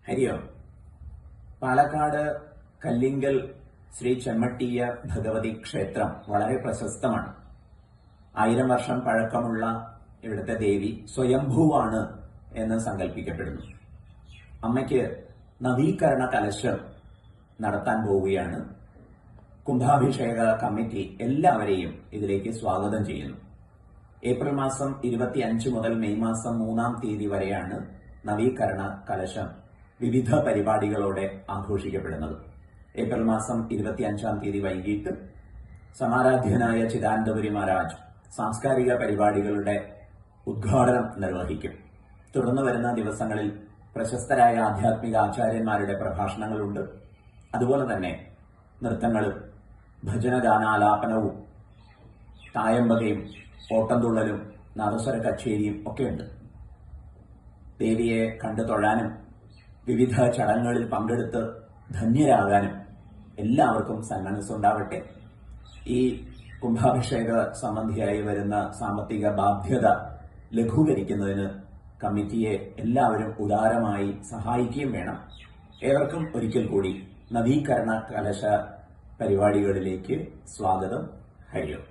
ഹരിയോം. പാലക്കാട് കല്ലിങ്കൽ ശ്രീ ചെമ്മട്ടിയ ഭഗവതി ക്ഷേത്രം വളരെ പ്രശസ്തമാണ്. 1000 വർഷം പഴക്കമുള്ള ഇവിടുത്തെ ദേവി സ്വയംഭൂവാണ് എന്ന് സങ്കല്പിക്കപ്പെടുന്നു. അമ്മയ്ക്ക് നവീകരണ കലശം നടത്താൻ പോവുകയാണ്. കുംഭാഭിഷേക കമ്മിറ്റി എല്ലാവരെയും ഇതിലേക്ക് സ്വാഗതം ചെയ്യുന്നു. ഏപ്രിൽ മാസം 25 മുതൽ മെയ് മാസം 3-ാം തീയതി വരെയാണ് നവീകരണ കലശം വിവിധ പരിപാടികളോടെ ആഘോഷിക്കപ്പെടുന്നത്. ഏപ്രിൽ മാസം 25-ാം തീയതി വൈകിട്ട് സമാരാധ്യനായ ചിദാനന്ദപുരി മഹാരാജ് സാംസ്കാരിക പരിപാടികളുടെ ഉദ്ഘാടനം നിർവഹിക്കും. തുടർന്ന് വരുന്ന ദിവസങ്ങളിൽ പ്രശസ്തരായ ആധ്യാത്മിക ആചാര്യന്മാരുടെ പ്രഭാഷണങ്ങളുണ്ട്. അതുപോലെ തന്നെ നൃത്തങ്ങളും ഭജനഗാനാലാപനവും തായമ്പകയും ഓട്ടംതുള്ളലും നാദസ്വര കച്ചേരിയും ഒക്കെയുണ്ട്. ദേവിയെ കണ്ടു തൊഴാനും വിവിധ ചടങ്ങുകളിൽ പങ്കെടുത്ത് ധന്യരാകാനും എല്ലാവർക്കും സന്മനസ്സുണ്ടാവട്ടെ. ഈ കുംഭാഭിഷേക സംബന്ധിയായി വരുന്ന സാമ്പത്തിക ബാധ്യത ലഘൂകരിക്കുന്നതിന് കമ്മിറ്റിയെ എല്ലാവരും ഉദാരമായി സഹായിക്കുകയും വേണം. ഏവർക്കും ഒരിക്കൽ കൂടി നവീകരണ കലശ പരിപാടികളിലേക്ക് സ്വാഗതം. ഹരിയോം.